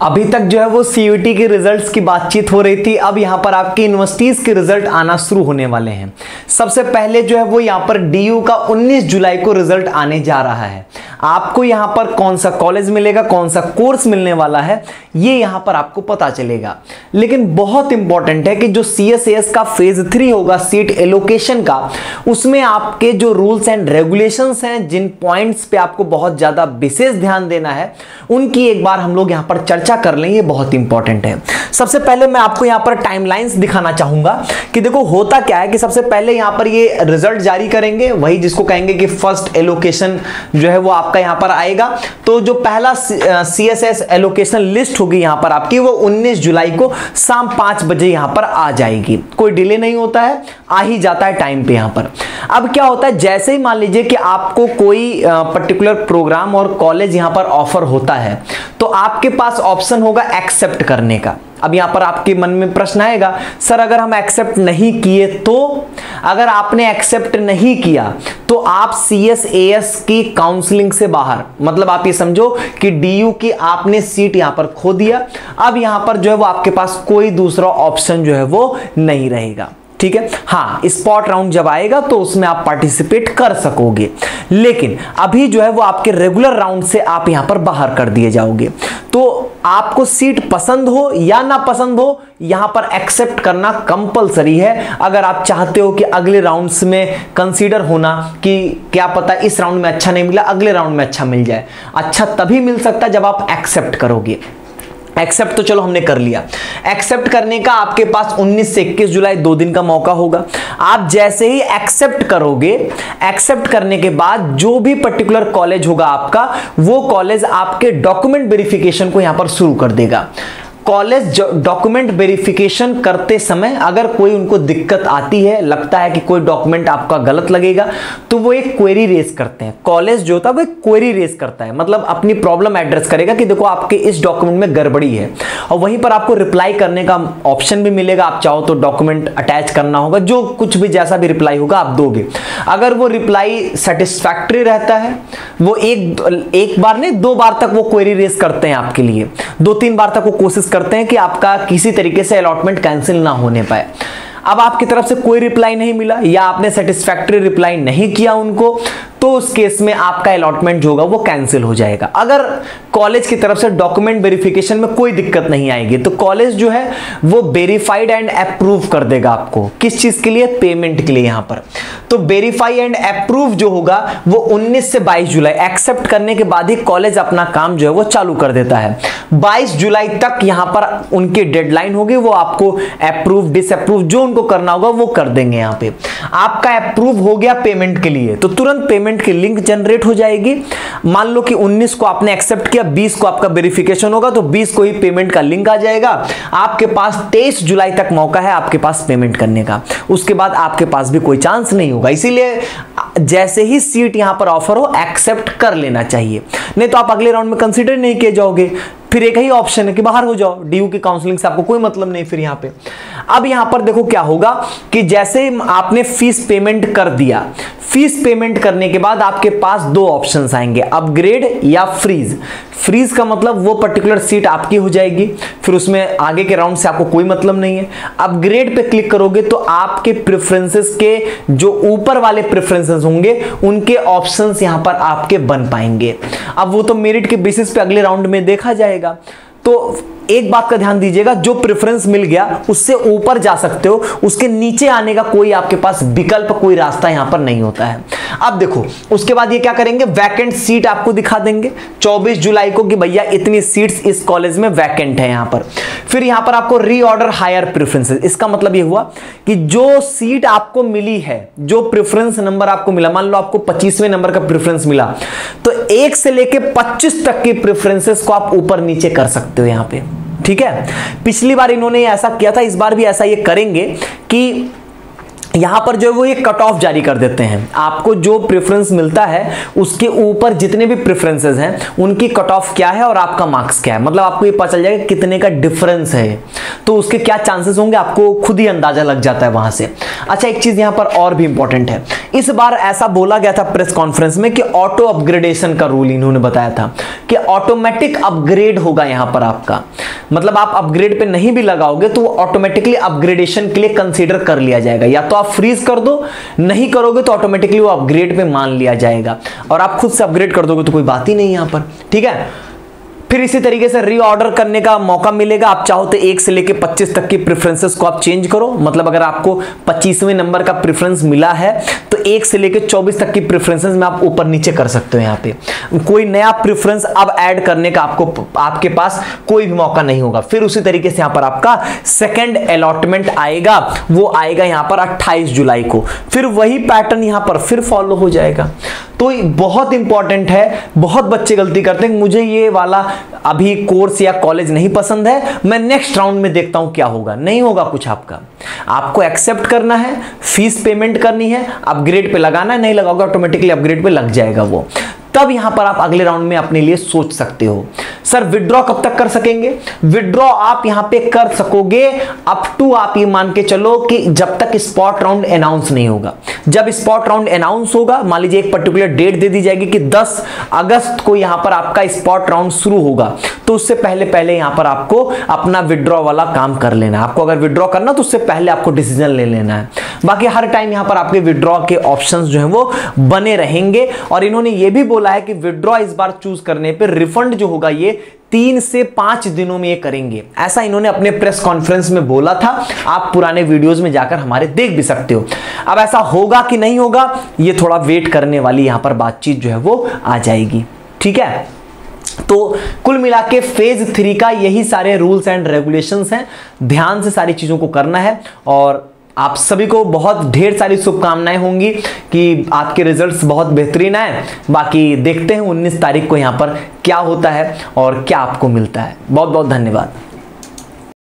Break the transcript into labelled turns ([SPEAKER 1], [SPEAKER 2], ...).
[SPEAKER 1] अभी तक जो है वो सीयूईटी के रिजल्ट्स की बातचीत हो रही थी। अब यहाँ पर आपकी यूनिवर्सिटीज के रिजल्ट आना शुरू होने वाले हैं। सबसे पहले जो है वो यहाँ पर डीयू का 19 जुलाई को रिजल्ट आने जा रहा है। आपको यहाँ पर कौन सा कॉलेज मिलेगा, कौन सा कोर्स मिलने वाला है, ये यहाँ पर आपको पता चलेगा। लेकिन बहुत इंपॉर्टेंट है कि जो CSAS का फेज 3 होगा सीट एलोकेशन का, उसमें आपके जो रूल्स एंड रेगुलेशंस हैं, जिन पॉइंट्स पे आपको बहुत ज्यादा विशेष ध्यान देना है, उनकी एक बार हम लोग यहाँ पर चर्चा कर लें। ये बहुत इंपॉर्टेंट है। सबसे पहले मैं आपको यहाँ पर टाइमलाइंस दिखाना चाहूंगा कि देखो होता क्या है कि सबसे पहले यहाँ पर ये रिजल्ट जारी करेंगे, वही जिसको कहेंगे कि फर्स्ट एलोकेशन जो है वो आपका यहाँ पर आएगा। तो जो पहला CSS एलोकेशन लिस्ट होगी यहाँ पर आपकी, वो 19 जुलाई को शाम 5 बजे यहाँ पर आ जाएगी। कोई डिले नहीं होता है, आ ही जाता है टाइम पे यहाँ पर। अब क्या होता है, जैसे ही मान लीजिए कि आपको कोई पर्टिकुलर प्रोग्राम और कॉलेज यहाँ पर ऑफर होता है, तो आपके पास ऑप्शन होगा एक्सेप्ट करने का। अब यहां पर आपके मन में प्रश्न आएगा, सर अगर हम एक्सेप्ट नहीं किए तो? अगर आपने एक्सेप्ट नहीं किया तो आप CSAS की काउंसलिंग से बाहर, मतलब आप ये समझो कि DU की आपने सीट यहां पर खो दिया। अब यहां पर जो है वो आपके पास कोई दूसरा ऑप्शन जो है वो नहीं रहेगा। ठीक है, हाँ, स्पॉट राउंड जब आएगा तो उसमें आप पार्टिसिपेट कर सकोगे, लेकिन अभी जो है वो आपके रेगुलर राउंड से आप यहां पर बाहर कर दिए जाओगे। तो आपको सीट पसंद हो या ना पसंद हो, यहां पर एक्सेप्ट करना कंपलसरी है। अगर आप चाहते हो कि अगले राउंड्स में कंसीडर होना कि क्या पता इस राउंड में अच्छा नहीं मिला, अगले राउंड में अच्छा मिल जाए। अच्छा तभी मिल सकता है जब आप एक्सेप्ट करोगे। एक्सेप्ट तो चलो हमने कर लिया। एक्सेप्ट करने का आपके पास 19 से 21 जुलाई 2 दिन का मौका होगा। आप जैसे ही एक्सेप्ट करोगे, एक्सेप्ट करने के बाद जो भी पर्टिकुलर कॉलेज होगा आपका, वो कॉलेज आपके डॉक्यूमेंट वेरिफिकेशन को यहां पर शुरू कर देगा। कॉलेज डॉक्यूमेंट वेरिफिकेशन करते समय अगर कोई उनको दिक्कत आती है, लगता है कि कोई डॉक्यूमेंट आपका गलत लगेगा, तो वो एक क्वेरी रेज करते हैं। कॉलेज जो होता है वो एक क्वेरी रेज करता है, मतलब अपनी प्रॉब्लम एड्रेस करेगा कि देखो आपके इस डॉक्यूमेंट में गड़बड़ी है, और वहीं पर आपको रिप्लाई करने का ऑप्शन भी मिलेगा। आप चाहो तो डॉक्यूमेंट अटैच करना होगा, जो कुछ भी जैसा भी रिप्लाई होगा आप दोगे। अगर वो रिप्लाई सेटिस्फैक्टरी रहता है, वो एक बार नहीं 2 बार तक वो क्वेरी रेज करते हैं आपके लिए, 2-3 बार तक वो कोशिश करते हैं कि आपका किसी तरीके से अलॉटमेंट कैंसिल ना होने पाए। अब आपकी तरफ से कोई रिप्लाई नहीं मिला या आपने सेटिस्फैक्टरी रिप्लाई नहीं किया उनको, तो उस केस में आपका अलॉटमेंट जो होगा वो कैंसिल हो जाएगा। अगर कॉलेज की तरफ से डॉक्यूमेंट वेरिफिकेशन में कोई दिक्कत नहीं आएगी, तो कॉलेज जो है वो वेरीफाइड एंड अप्रूव कर देगा आपको। किस चीज के लिए? पेमेंट के लिए। यहां पर तो वेरीफाई एंड अप्रूव जो होगा वो 19 से 22 जुलाई, एक्सेप्ट करने के बाद ही कॉलेज अपना काम जो है वो चालू कर देता है। 22 जुलाई तक यहां पर उनकी डेडलाइन होगी, वो आपको अप्रूव डिसअप्रूव जो उनको करना होगा वो कर देंगे। यहां पे आपका अप्रूव हो गया पेमेंट के लिए, तो तुरंत पेमेंट की लिंक जनरेट हो जाएगी। मान लो कि 19 को आपने एक्सेप्ट किया, 20 को आपका वेरिफिकेशन होगा, तो 20 को ही पेमेंट का लिंक आ जाएगा। आपके पास 23 जुलाई तक मौका है आपके पास पेमेंट करने का, उसके बाद आपके पास भी कोई चांस नहीं होगा। इसीलिए जैसे ही सीट यहां पर ऑफर हो, एक्सेप्ट कर लेना चाहिए, नहीं तो आप अगले राउंड में कंसीडर नहीं किए जाओगे। फिर एक ही ऑप्शन है कि बाहर हो जाओ, DU की काउंसलिंग से आपको कोई मतलब नहीं फिर यहां पे। अब यहां पर देखो क्या होगा कि जैसे आपने फीस पेमेंट कर दिया, फीस पेमेंट करने के बाद आपके पास 2 ऑप्शंस आएंगे, अपग्रेड या फ्रीज। फ्रीज का मतलब वो पर्टिकुलर सीट आपकी हो जाएगी, फिर उसमें आगे के राउंड से आपको कोई मतलब नहीं है। अपग्रेड पे क्लिक करोगे तो आपके प्रेफरेंसेस के जो ऊपर वाले प्रेफरेंसेस होंगे, उनके ऑप्शंस यहां पर आपके बन पाएंगे। अब वो तो मेरिट के बेसिस पे अगले राउंड में देखा जाएगा। तो एक बात का ध्यान दीजिएगा, जो प्रेफरेंस मिल गया उससे ऊपर जा सकते हो, उसके नीचे आने का कोई आपके पास विकल्प, कोई रास्ता यहां पर नहीं होता है। अब देखो उसके बाद ये क्या करेंगे, वैकेंट सीट आपको दिखा देंगे 24 जुलाई को कि भैया इतनी सीट्स इस कॉलेज में वैकेंट है यहां पर। फिर यहां पर आपको रीऑर्डर हायर प्रेफरेंसेस, इसका मतलब ये हुआ कि जो सीट आपको मिली है, जो प्रेफरेंस नंबर आपको मिला, मान लो आपको 25वें नंबर का प्रेफरेंस मिला, तो 1 से लेके 25 तक की प्रेफरेंसेस को आप ऊपर नीचे कर सकते हो यहां पे। ठीक है, पिछली बार इन्होंने ऐसा किया था, इस बार भी ऐसा ये करेंगे कि यहां पर जो है वो ये कट ऑफ जारी कर देते हैं। आपको जो प्रेफरेंस मिलता है उसके ऊपर जितने भी प्रेफरेंसेस हैं उनकी कट ऑफ क्या है और आपका मार्क्स क्या है, मतलब आपको ये पता चल जाएगा कितने का डिफरेंस है, तो उसके क्या चांसेस होंगे आपको खुद ही अंदाजा लग जाता है वहां से। अच्छा, एक चीज यहां पर और भी इंपॉर्टेंट है, इस बार ऐसा बोला गया था प्रेस कॉन्फ्रेंस में कि ऑटो अपग्रेडेशन का रूल इन्होंने बताया था कि ऑटोमेटिक अपग्रेड होगा यहां पर आपका, मतलब आप अपग्रेड पे नहीं भी लगाओगे तो ऑटोमेटिकली अपग्रेडेशन के लिए कंसीडर कर लिया जाएगा, या तो आप फ्रीज कर दो, नहीं करोगे तो ऑटोमेटिकली वो अपग्रेड पे मान लिया जाएगा, और आप खुद से अपग्रेड कर दोगे तो कोई बात ही नहीं यहां पर, ठीक है। फिर इसी तरीके से रीऑर्डर करने का मौका मिलेगा, आप चाहो तो 1 से लेके 25 तक की प्रेफरेंसेस को आप चेंज करो, मतलब अगर आपको 25वें नंबर का प्रेफरेंस मिला है तो 1 से लेके 24 तक की प्रेफरेंसेस में आप ऊपर नीचे कर सकते हो। यहाँ पे कोई नया प्रेफरेंस अब ऐड करने का आपके पास कोई भी मौका नहीं होगा। फिर उसी तरीके से यहाँ पर आपका सेकेंड अलॉटमेंट आएगा, वो आएगा यहाँ पर 28 जुलाई को, फिर वही पैटर्न यहाँ पर फिर फॉलो हो जाएगा। तो बहुत इंपॉर्टेंट है, बहुत बच्चे गलती करते हैं, मुझे ये वाला अभी कोर्स या कॉलेज नहीं पसंद है, मैं नेक्स्ट राउंड में देखता हूं क्या होगा। नहीं होगा कुछ आपका, आपको एक्सेप्ट करना है, फीस पेमेंट करनी है, अपग्रेड पे लगाना है, नहीं लगाओगे ऑटोमेटिकली अपग्रेड पे लग जाएगा वो, तब यहां पर आप अगले राउंड में अपने लिए सोच सकते हो। सर विड्रॉ कब तक कर सकेंगे? विड्रॉ आप यहां पे कर सकोगे अप टू, आप ये मान के चलो कि जब तक स्पॉट राउंड अनाउंस नहीं होगा। जब स्पॉट राउंड अनाउंस होगा, मान लीजिए एक पर्टिकुलर डेट दे दी जाएगी कि 10 अगस्त को यहां पर आपका स्पॉट राउंड शुरू होगा, तो उससे पहले पहले यहां पर आपको अपना विड्रॉ वाला काम कर लेना है। आपको अगर विड्रॉ करना तो उससे पहले आपको डिसीजन ले लेना है। बाकी हर टाइम यहां पर आपके विड्रॉ के ऑप्शंस जो हैं वो बने रहेंगे, और इन्होंने ये भी बोला है कि विड्रॉ इस बार चूज करने पे रिफंड जो होगा ये 3 से 5 दिनों में ये करेंगे, ऐसा इन्होंने अपने प्रेस कॉन्फ्रेंस में बोला था। आप पुराने वीडियोस में जाकर हमारे देख भी सकते हो। अब ऐसा होगा कि नहीं होगा, ये थोड़ा वेट करने वाली यहां पर बातचीत जो है वो आ जाएगी, ठीक है। तो कुल मिला के फेज 3 का यही सारे रूल्स एंड रेगुलेशंस हैं, ध्यान से सारी चीजों को करना है, और आप सभी को बहुत ढेर सारी शुभकामनाएं होंगी कि आपके रिजल्ट्स बहुत बेहतरीन आए। बाकी देखते हैं 19 तारीख को यहाँ पर क्या होता है और क्या आपको मिलता है। बहुत बहुत धन्यवाद।